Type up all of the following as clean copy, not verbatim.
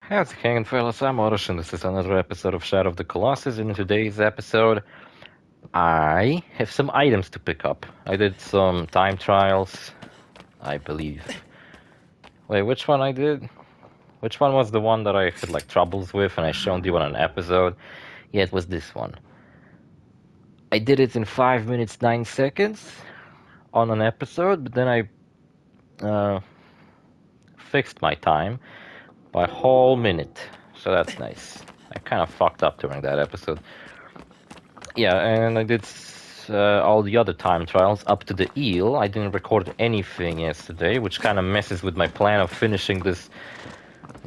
How's it going, fellas? I'm OrosZ, and this is another episode of Shadow of the Colossus. In today's episode, I have some items to pick up. I did some time trials, I believe. Wait, which one I did? Which one was the one that I had like troubles with and I showed you on an episode? Yeah, it was this one. I did it in 5 minutes 9 seconds on an episode, but then I fixed my time by a whole minute. So that's nice. I kind of fucked up during that episode. Yeah, and I did all the other time trials up to the eel. I didn't record anything yesterday, which kind of messes with my plan of finishing this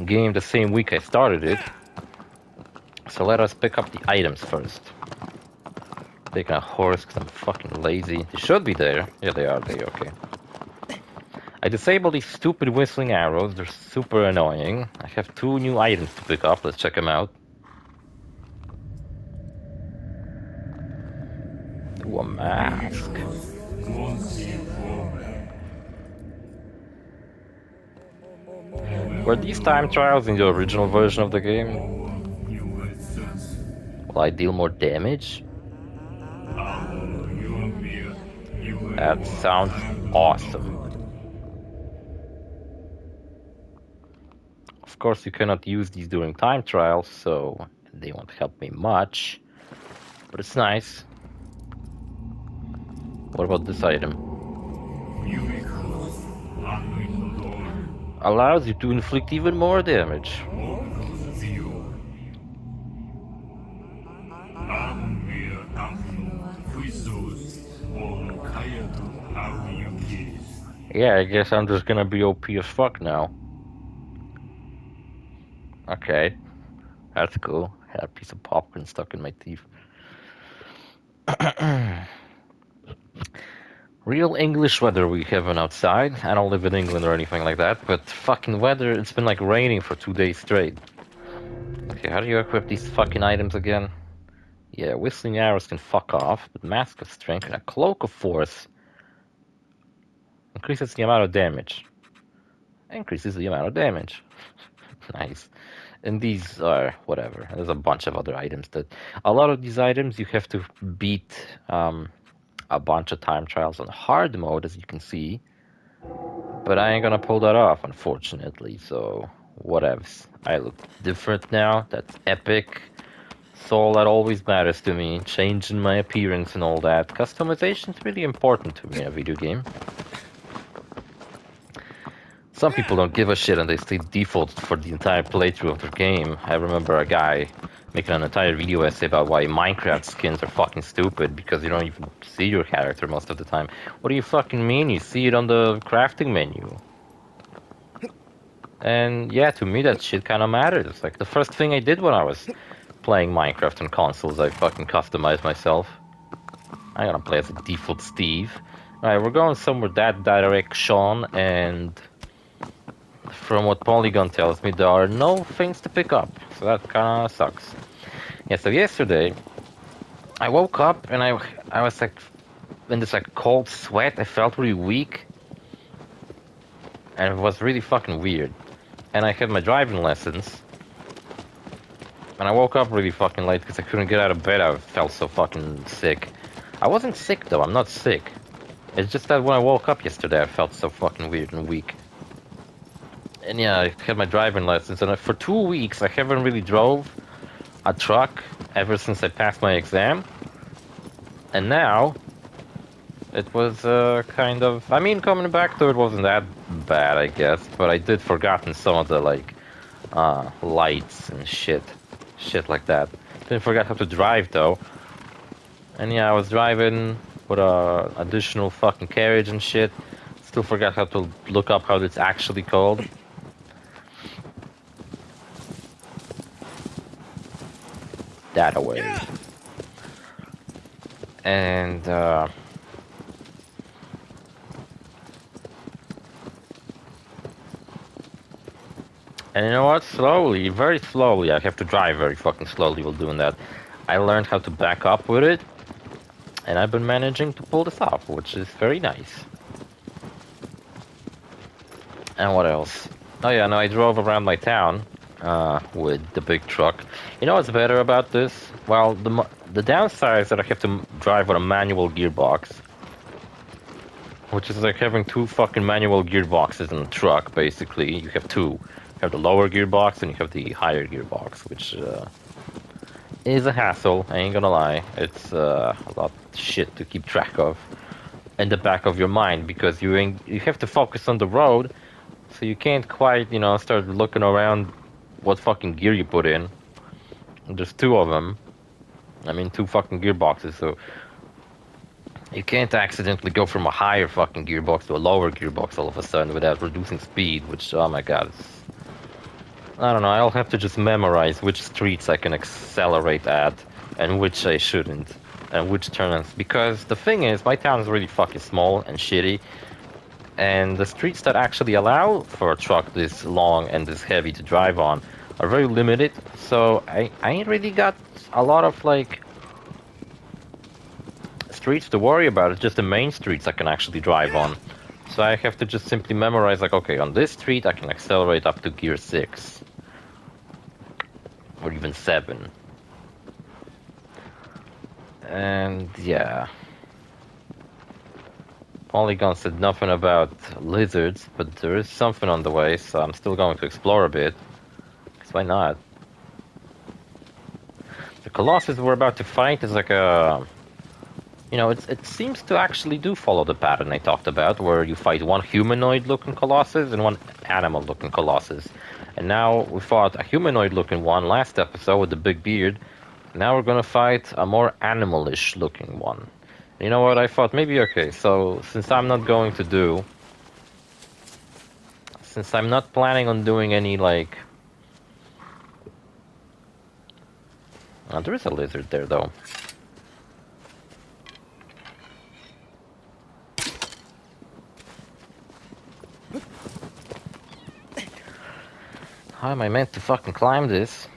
game the same week I started it. So let us pick up the items first. Taking a horse because I'm fucking lazy. They should be there. Yeah, they are. Okay. I disabled these stupid whistling arrows. They're super annoying. I have 2 new items to pick up. Let's check them out. Ooh, a mask. Were these time trials in the original version of the game? Will I deal more damage? That sounds awesome. Of course, you cannot use these during time trials, so they won't help me much. But it's nice. What about this item? Allows you to inflict even more damage. Yeah, I guess I'm just gonna be OP as fuck now. Okay, that's cool. I had a piece of popcorn stuck in my teeth. Real English weather we having outside. I don't live in England or anything like that, but fucking weather, it's been like raining for 2 days straight. Okay, how do you equip these fucking items again? Yeah, whistling arrows can fuck off, but Mask of Strength and a Cloak of Force increases the amount of damage. Increases the amount of damage. Nice. And these are whatever. There's a bunch of other items that... A lot of these items you have to beat a bunch of time trials on hard mode, as you can see. But I ain't gonna pull that off, unfortunately, so... Whatevs. I look different now. That's epic. It's all that always matters to me. Changing my appearance and all that. Customization is really important to me in a video game. Some people don't give a shit and they stay default for the entire playthrough of their game. I remember a guy making an entire video essay about why Minecraft skins are fucking stupid because you don't even see your character most of the time. What do you fucking mean? You see it on the crafting menu. And yeah, to me that shit kind of matters. Like the first thing I did when I was playing Minecraft on consoles, I fucking customized myself. I'm gonna play as a default Steve. Alright, we're going somewhere that direction, and from what Polygon tells me, there are no things to pick up. So that kinda sucks. Yeah, so yesterday, I woke up and I was like in this like cold sweat. I felt really weak. And it was really fucking weird. And I had my driving lessons. And I woke up really fucking late because I couldn't get out of bed. I felt so fucking sick. I wasn't sick though, I'm not sick. It's just that when I woke up yesterday, I felt so fucking weird and weak. And yeah, I had my driving lessons, and for 2 weeks I haven't really drove a truck ever since I passed my exam. And now, it was kind of... I mean, coming back to it wasn't that bad, I guess, but I did forgotten some of the, like, lights and shit like that. Didn't forget how to drive, though. And yeah, I was driving with a additional fucking carriage and shit. Still forgot how to look up how it's actually called. That away. And you know what? Slowly, very slowly, I have to drive very fucking slowly while doing that. I learned how to back up with it, and I've been managing to pull this off, which is very nice. And what else? Oh yeah, no, I drove around my town. with the big truck. You know what's better about this? Well, the downside is that I have to drive with a manual gearbox, which is like having two fucking manual gearboxes in a truck. Basically, you have two. You have the lower gearbox and you have the higher gearbox, which is a hassle. I ain't gonna lie. It's a lot of shit to keep track of in the back of your mind because you have to focus on the road, so you can't quite start looking around what fucking gear you put in. There's two of them. I mean, two fucking gearboxes, so you can't accidentally go from a higher fucking gearbox to a lower gearbox all of a sudden without reducing speed, which, oh my god, I don't know, I'll have to just memorize which streets I can accelerate at and which I shouldn't, and which turns, because the thing is, my town is really fucking small and shitty, and the streets that actually allow for a truck this long and this heavy to drive on are very limited, so I ain't really got a lot of, like, streets to worry about. It's just the main streets I can actually drive on. So I have to just simply memorize, like, okay, on this street I can accelerate up to gear 6. Or even 7. And, yeah. Polygon said nothing about lizards, but there is something on the way, so I'm still going to explore a bit. Because why not? The Colossus we're about to fight is like a... it seems to actually do follow the pattern I talked about, where you fight one humanoid-looking Colossus and one animal-looking Colossus. And now we fought a humanoid-looking one last episode with the big beard. Now we're gonna fight a more animalish-looking one. You know what, I thought maybe, okay, so since I'm not planning on doing any, like... there is a lizard there, though. How am I meant to fucking climb this?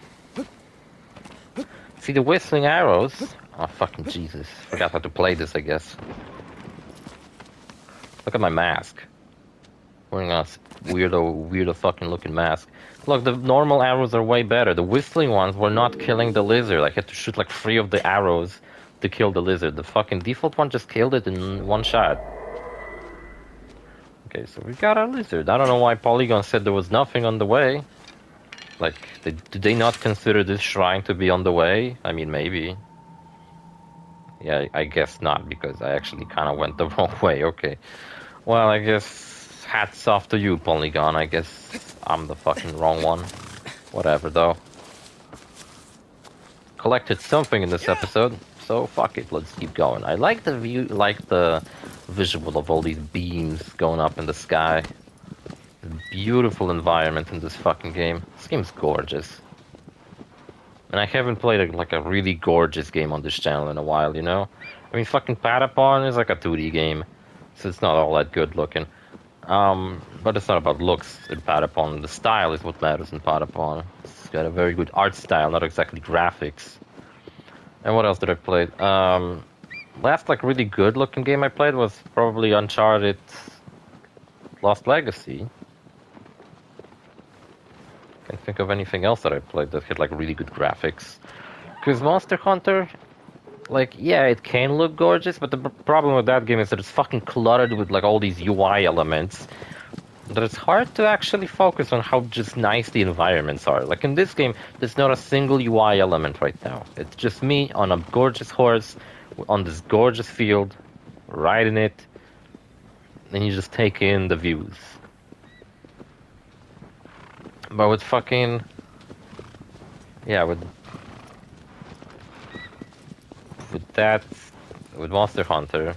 See the whistling arrows? Oh, fucking Jesus. Forgot how to play this, I guess. Look at my mask. Wearing a weirdo fucking looking mask. Look, the normal arrows are way better. The whistling ones were not killing the lizard. I had to shoot like 3 of the arrows to kill the lizard. The fucking default one just killed it in one shot. Okay, so we got a lizard. I don't know why Polygon said there was nothing on the way. Like, do they not consider this shrine to be on the way? I mean, maybe. Yeah, I guess not, because I actually kind of went the wrong way. Okay. Well, I guess hats off to you, Polygon. I guess I'm the fucking wrong one. Whatever, though. Collected something in this episode, so fuck it, let's keep going. I like the view, like the visual of all these beams going up in the sky. Beautiful environment in this fucking game. This game's gorgeous. And I haven't played like a really gorgeous game on this channel in a while, you know? I mean, fucking Patapon is like a 2D game, so it's not all that good looking. But it's not about looks in Patapon. The style is what matters in Patapon. It's got a very good art style, not exactly graphics. And what else did I play? Last like really good looking game I played was probably Uncharted Lost Legacy. Can't think of anything else that I played that had like really good graphics. Because Monster Hunter, like, yeah, it can look gorgeous, but the problem with that game is that it's fucking cluttered with like all these UI elements. That it's hard to actually focus on how just nice the environments are. Like in this game, there's not a single UI element right now. It's just me on a gorgeous horse, on this gorgeous field, riding it, and you just take in the views. But with fucking... yeah, with Monster Hunter,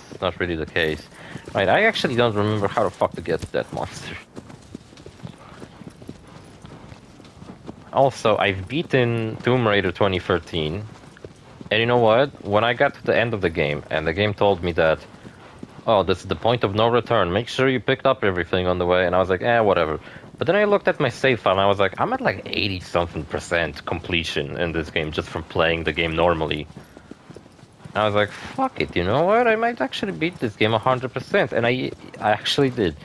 it's not really the case. Right, I actually don't remember how the fuck to get to that monster. Also, I've beaten Tomb Raider 2013, and you know what? When I got to the end of the game, and the game told me that, oh, this is the point of no return, make sure you picked up everything on the way, and I was like, whatever. But then I looked at my save file, and I was like, I'm at like 80-something% completion in this game, just from playing the game normally. I was like, fuck it, you know what? I might actually beat this game 100%. And I actually did.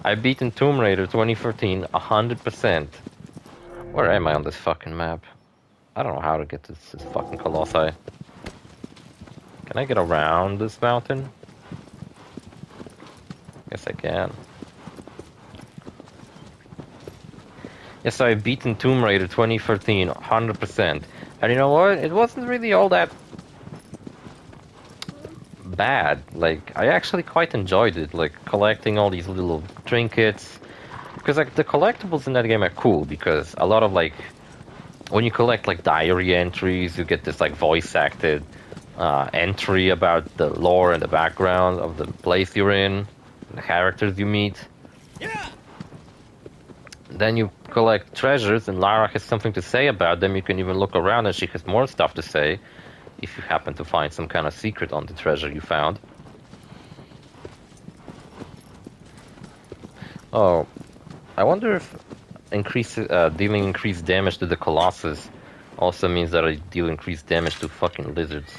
I beat in Tomb Raider 2013 100%. Where am I on this fucking map? I don't know how to get to this fucking Colossi. Can I get around this mountain? Yes, I can. Yes, I've beaten Tomb Raider 2013, 100%. And you know what? It wasn't really all that bad. Like, I actually quite enjoyed it, like, collecting all these little trinkets. Because, like, the collectibles in that game are cool, because a lot of, like, when you collect, like, diary entries, you get this, like, voice-acted entry about the lore and the background of the place you're in, the characters you meet. Yeah. Then you collect treasures, and Lara has something to say about them. You can even look around, and she has more stuff to say if you happen to find some kind of secret on the treasure you found. Oh, I wonder if dealing increased damage to the Colossus also means that I deal increased damage to fucking lizards.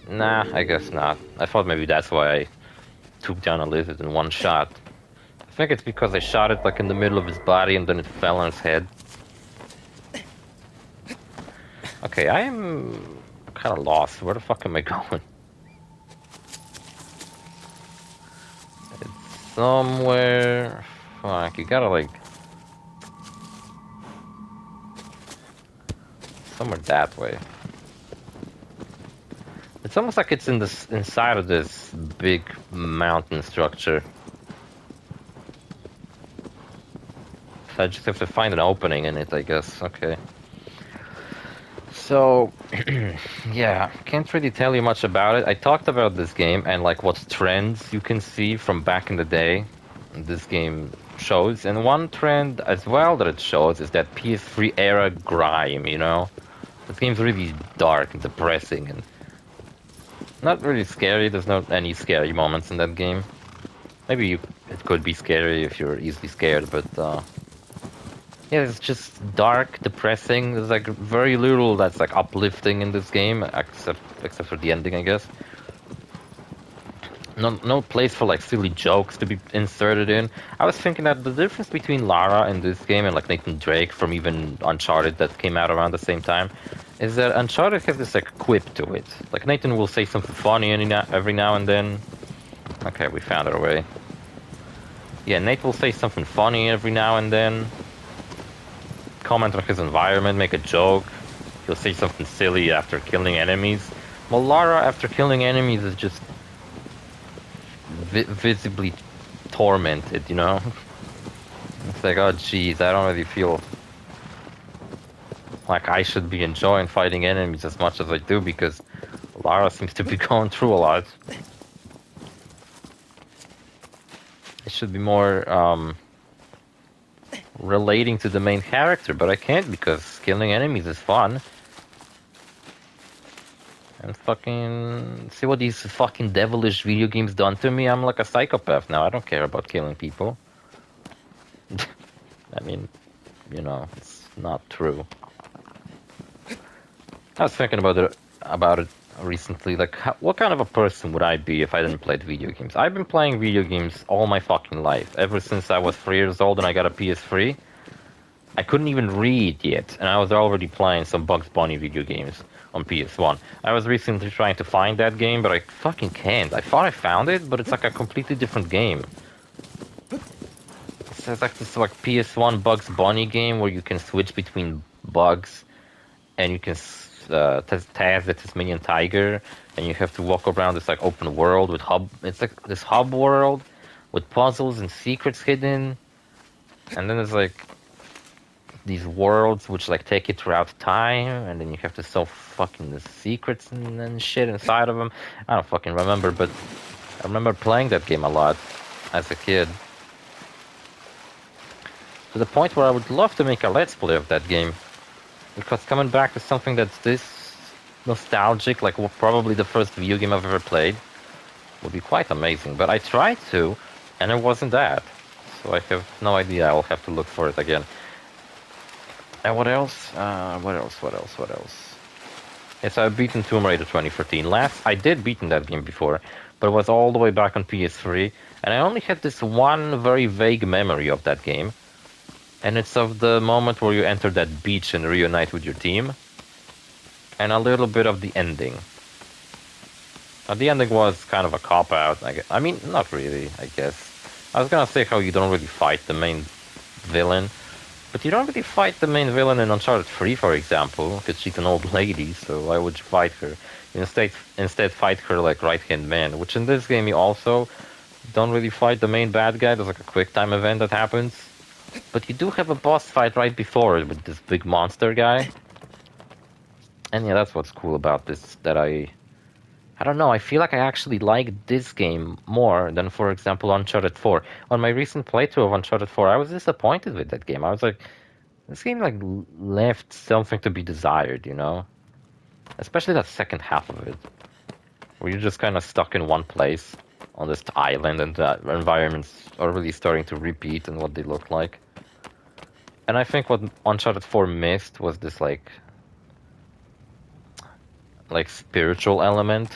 Nah, I guess not. I thought maybe that's why I took down a lizard in one shot. I think it's because I shot it like in the middle of his body and then it fell on his head. Okay, I am kind of lost. Where the fuck am I going? It's somewhere... Fuck, you gotta like... Somewhere that way. It's almost like it's in this inside of this big mountain structure. So I just have to find an opening in it, I guess. Okay. So, yeah, can't really tell you much about it. I talked about this game and like what trends you can see from back in the day this game shows. And one trend as well that it shows is that PS3 era grime, you know? The game's really dark and depressing and not really scary. There's not any scary moments in that game. Maybe it could be scary if you're easily scared, but yeah, it's just dark, depressing. There's like very little that's like uplifting in this game, except for the ending, I guess. No place for like silly jokes to be inserted in. I was thinking that the difference between Lara in this game and like Nathan Drake from even Uncharted that came out around the same time is that Uncharted has this like quip to it. Like Nathan will say something funny every now and then. Okay, we found our way. Yeah, Nate will say something funny every now and then. Comment on his environment, make a joke. He'll say something silly after killing enemies. Well, Lara, after killing enemies, is just visibly tormented, you know? It's like, oh jeez, I don't really feel like I should be enjoying fighting enemies as much as I do, because Lara seems to be going through a lot. It should be more, relating to the main character, but I can't because killing enemies is fun. And fucking... See what these fucking devilish video games done to me? I'm like a psychopath now. I don't care about killing people. I mean, you know, it's not true. I was thinking about it recently. Like, what kind of a person would I be if I didn't play video games? I've been playing video games all my fucking life. Ever since I was 3 years old and I got a PS3. I couldn't even read yet, and I was already playing some Bugs Bunny video games on PS1. I was recently trying to find that game, but I fucking can't. I thought I found it, but it's like a completely different game. It's like this like PS1 Bugs Bunny game where you can switch between bugs, and you can tag the Tasmanian tiger, and you have to walk around this like open world with it's like this hub world with puzzles and secrets hidden, and then there's like these worlds which like take you throughout time, and then you have to solve fucking the secrets and shit inside of them. I don't fucking remember, but I remember playing that game a lot as a kid. To the point where I would love to make a let's play of that game. Because coming back to something that's this nostalgic, like probably the first video game I've ever played, would be quite amazing. But I tried to, and it wasn't that. So I have no idea. I'll have to look for it again. And what else? What else? Yes, I've beaten Tomb Raider 2014. I did beaten that game before, but it was all the way back on PS3, and I only had this one very vague memory of that game, and it's of the moment where you enter that beach and reunite with your team, and a little bit of the ending. The ending was kind of a cop-out, I mean, not really, I guess. I was gonna say how you don't really fight the main villain, but you don't really fight the main villain in Uncharted 3, for example, because she's an old lady, so why would you fight her? Instead fight her like right-hand man, which in this game you also don't really fight the main bad guy. There's like a quick time event that happens. But you do have a boss fight right before it with this big monster guy. And yeah, that's what's cool about this, that I don't know, I feel like I actually like this game more than, for example, Uncharted 4. On my recent playthrough of Uncharted 4, I was disappointed with that game. I was like, this game like left something to be desired, you know? Especially that second half of it, where you're just kind of stuck in one place on this island, and the environments are really starting to repeat and what they look like. And I think what Uncharted 4 missed was this like spiritual element.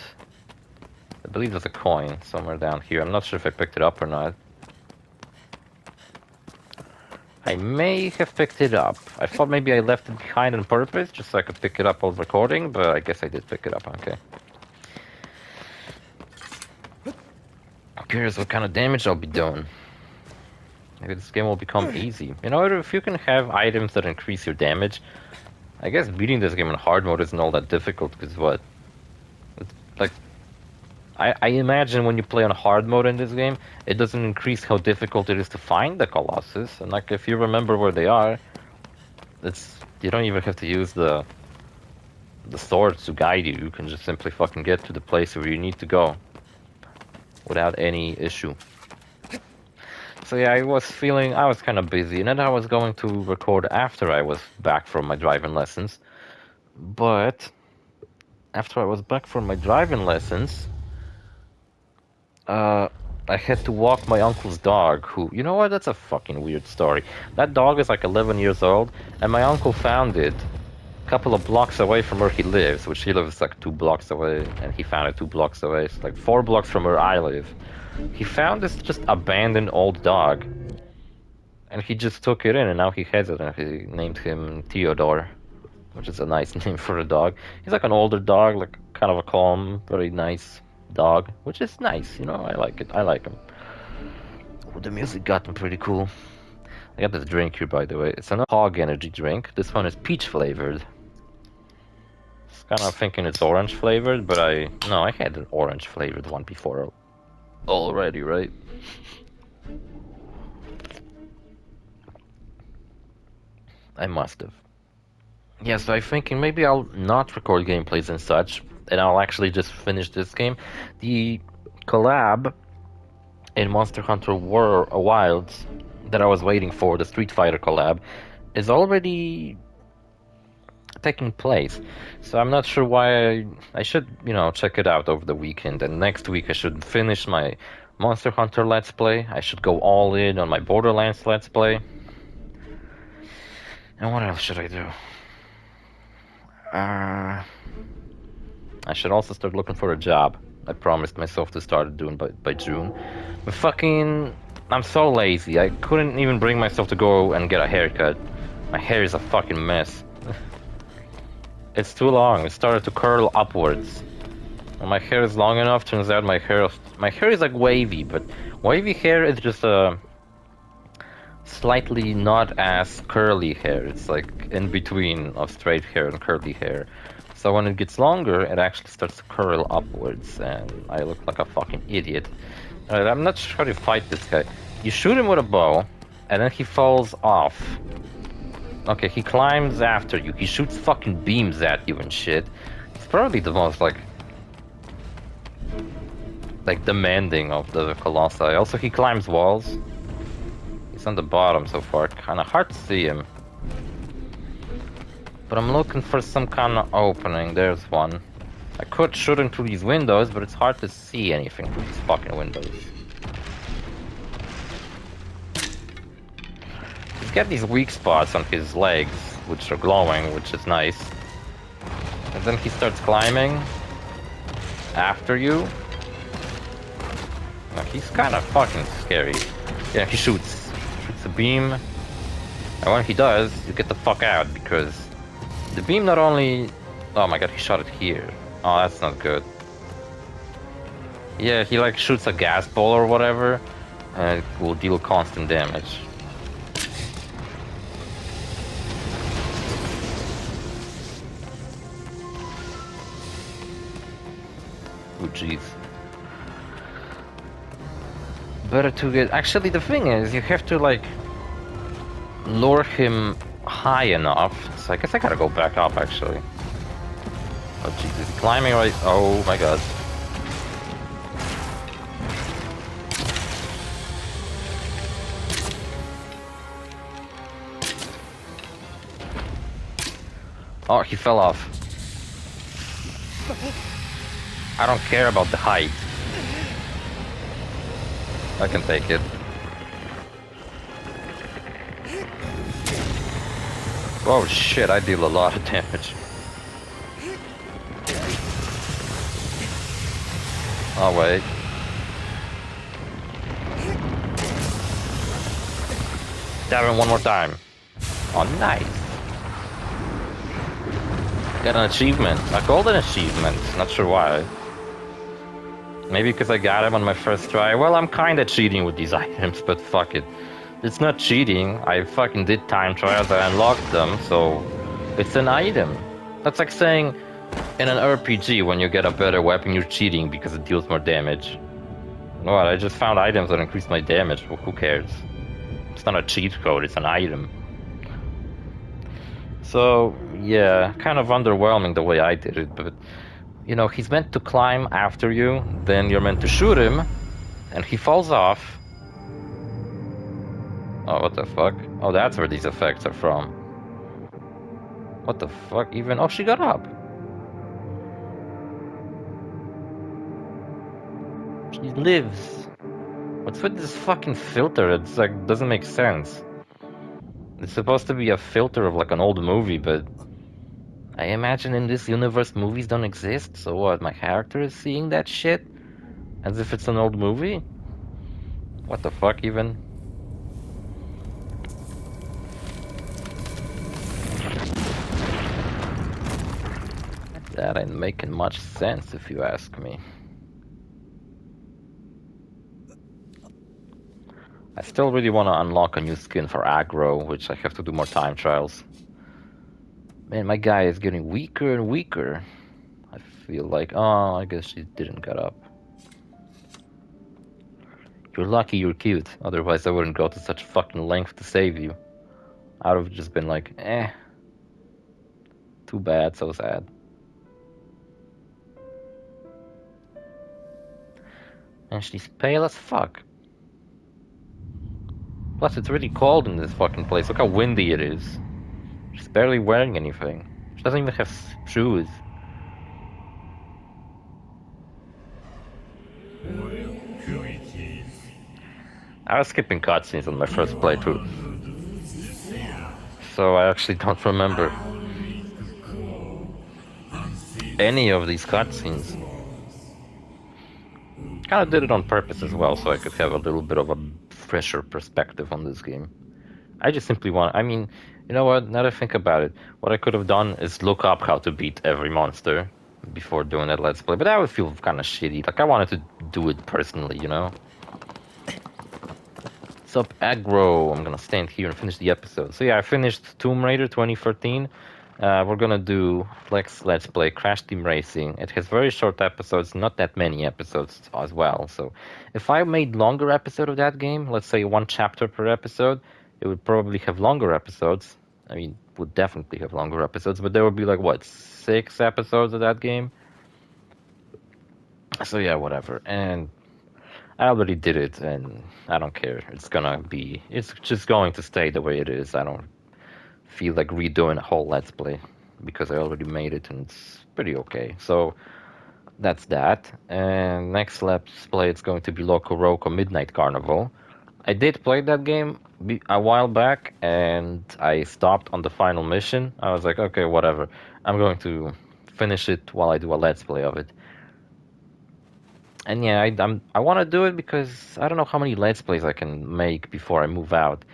I believe there's a coin somewhere down here. I'm not sure if I picked it up or not. I may have picked it up. I thought maybe I left it behind on purpose, just so I could pick it up while recording, but I guess I did pick it up, okay. Who cares what kind of damage I'll be doing? Maybe this game will become easy. You know, if you can have items that increase your damage, I guess beating this game in hard mode isn't all that difficult, because what? It's like, I imagine when you play on hard mode in this game, it doesn't increase how difficult it is to find the Colossus, and like if you remember where they are, you don't even have to use the swords to guide you. You can just simply fucking get to the place where you need to go without any issue. So yeah, I was kind of busy, and then I was going to record after I was back from my driving lessons. But after I was back from my driving lessons, I had to walk my uncle's dog, who, you know what, that's a fucking weird story. That dog is like 11 years old, and my uncle found it a couple of blocks away from where he lives, which he lives like 2 blocks away, and he found it 2 blocks away. It's like 4 blocks from where I live. He found this just abandoned old dog, and he just took it in, and now he has it, and he named him Theodore, which is a nice name for a dog. He's like an older dog, like kind of a calm, very nice dog, which is nice, you know, I like it, I like him. Oh, the music got him pretty cool. I got this drink here, by the way. It's an hog energy drink. This one is peach flavored. It's kind of thinking it's orange flavored, but I had an orange flavored one before already, right? I must have. Yeah, so I'm thinking maybe I'll not record gameplays and such, and I'll actually just finish this game. The collab in Monster Hunter Wilds that I was waiting for, the Street Fighter collab, is already taking place. So I'm not sure why I should, check it out over the weekend, and next week I should finish my Monster Hunter Let's Play. I should go all in on my Borderlands Let's Play. And what else should I do? I should also start looking for a job. I promised myself to start doing by June. But I'm so lazy. I couldn't even bring myself to go and get a haircut. My hair is a fucking mess. It's too long. It started to curl upwards. When my hair is long enough, turns out my hair is like wavy, but wavy hair is just a slightly not as curly hair. It's like in between of straight hair and curly hair. So when it gets longer, it actually starts to curl upwards, and I look like a fucking idiot. Alright, I'm not sure how to fight this guy. You shoot him with a bow, and then he falls off. Okay, he climbs after you. He shoots fucking beams at you and shit. It's probably the most, like demanding of the Colossi. Also, he climbs walls. He's on the bottom so far. Kinda hard to see him. But I'm looking for some kind of opening. There's one. I could shoot him through these windows, but it's hard to see anything through these fucking windows. He's got these weak spots on his legs, which are glowing, which is nice. And And then he starts climbing after you. Like, he's kind of fucking scary. Yeah, he shoots a beam. And when he does, you get the fuck out, because the beam not only... Oh my god, he shot it here. Oh, that's not good. Yeah, he like shoots a gas ball or whatever, and it will deal constant damage. Oh jeez. Better to get... Actually, the thing is, you have to like lure him high enough. So I guess I gotta go back up actually. Oh Jesus, climbing right... Oh my god. Oh, he fell off. I don't care about the height. I can take it. Oh shit, I deal a lot of damage. Oh wait. Stab him one more time. Oh nice. Got an achievement. A golden achievement. Not sure why. Maybe because I got him on my first try. Well, I'm kinda cheating with these items, but fuck it. It's not cheating. I fucking did time trials, I unlocked them, so it's an item. That's like saying in an RPG when you get a better weapon you're cheating because it deals more damage. What, I just found items that increase my damage, well, who cares? It's not a cheat code, it's an item. So, yeah, kind of underwhelming the way I did it, but you know, he's meant to climb after you, then you're meant to shoot him, and he falls off. Oh, what the fuck? Oh, that's where these effects are from. What the fuck even? Oh, she got up. She lives. What's with this fucking filter? It's like, doesn't make sense. It's supposed to be a filter of like an old movie, but I imagine in this universe movies don't exist, so what, my character is seeing that shit? As if it's an old movie? What the fuck even? That ain't making much sense if you ask me. I still really want to unlock a new skin for aggro, which I have to do more time trials. Man, my guy is getting weaker and weaker. I feel like, oh, I guess she didn't get up. You're lucky you're cute, otherwise I wouldn't go to such fucking length to save you. I would have just been like, eh. Too bad, so sad. And she's pale as fuck. Plus, it's really cold in this fucking place. Look how windy it is. She's barely wearing anything. She doesn't even have shoes. I was skipping cutscenes on my first playthrough, so I actually don't remember any of these cutscenes. Kinda did it on purpose as well, so I could have a little bit of a fresher perspective on this game. I just simply want... I mean, you know what, now that I think about it, what I could have done is look up how to beat every monster before doing that Let's Play, but that would feel kinda shitty. Like, I wanted to do it personally, you know? What's up, aggro? I'm gonna stand here and finish the episode. So yeah, I finished Tomb Raider 2013. We're gonna do Let's Play Crash Team Racing. It has very short episodes, not that many episodes as well. So if I made longer episode of that game, let's say one chapter per episode, it would probably have longer episodes. I mean, would definitely have longer episodes, but there would be like, what, 6 episodes of that game? So yeah, whatever. And I already did it, and I don't care. It's just going to stay the way it is. I don't feel like redoing a whole Let's Play, because I already made it, and it's pretty okay. So, that's that. And next Let's Play, it's going to be Loco Roco Midnight Carnival. I did play that game a while back, and I stopped on the final mission. I was like, okay, whatever. I'm going to finish it while I do a let's play of it. And yeah, I want to do it because I don't know how many let's plays I can make before I move out.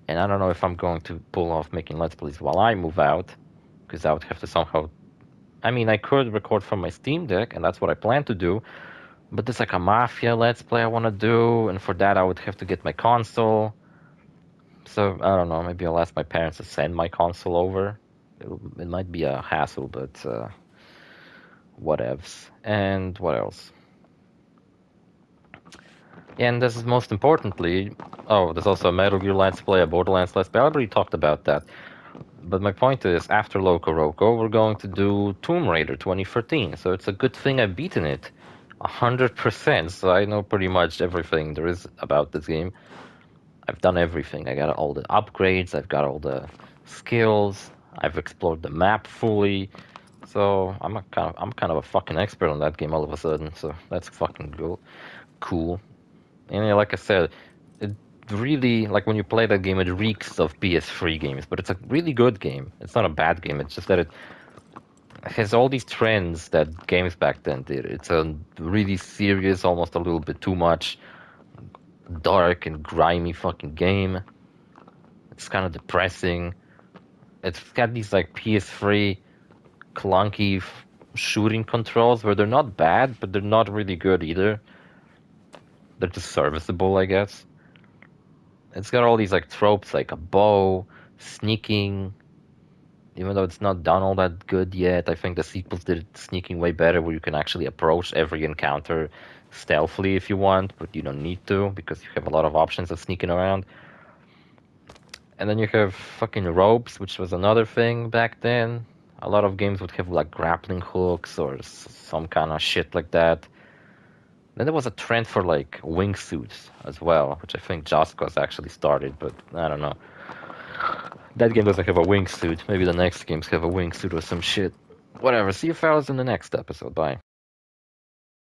And I don't know if I'm going to pull off making let's plays while I move out, because I would have to somehow. I mean, I could record from my Steam Deck, and that's what I plan to do. But there's like a Mafia let's play I want to do, and for that I would have to get my console. So I don't know. Maybe I'll ask my parents to send my console over. It might be a hassle, but whatevs. And what else? And this is most importantly. Oh, there's also a Metal Gear Let's Play, a Borderlands Let's Play. I already talked about that. But my point is, after Loco Roco, we're going to do Tomb Raider 2013. So it's a good thing I've beaten it 100%. So I know pretty much everything there is about this game. I've done everything. I got all the upgrades. I've got all the skills. I've explored the map fully. So I'm kind of a fucking expert on that game all of a sudden. So that's fucking cool. And yeah, like I said, it really, like when you play that game, it reeks of PS3 games, but it's a really good game. It's not a bad game. It's just that it has all these trends that games back then did. It's a really serious, almost a little bit too much, dark and grimy fucking game. It's kind of depressing. It's got these like PS3 clunky shooting controls where they're not bad, but they're not really good either. They're just serviceable, I guess. It's got all these like tropes like a bow, sneaking, even though it's not done all that good yet. I think the sequels did sneaking way better, where you can actually approach every encounter stealthily if you want, but you don't need to because you have a lot of options of sneaking around. And then you have fucking ropes, which was another thing back then. A lot of games would have like grappling hooks or some kind of shit like that. Then there was a trend for like wingsuits as well, which I think Jaskos actually started, but I don't know. That game doesn't have a wingsuit. Maybe the next games have a wingsuit or some shit. Whatever. See you fellas in the next episode. Bye.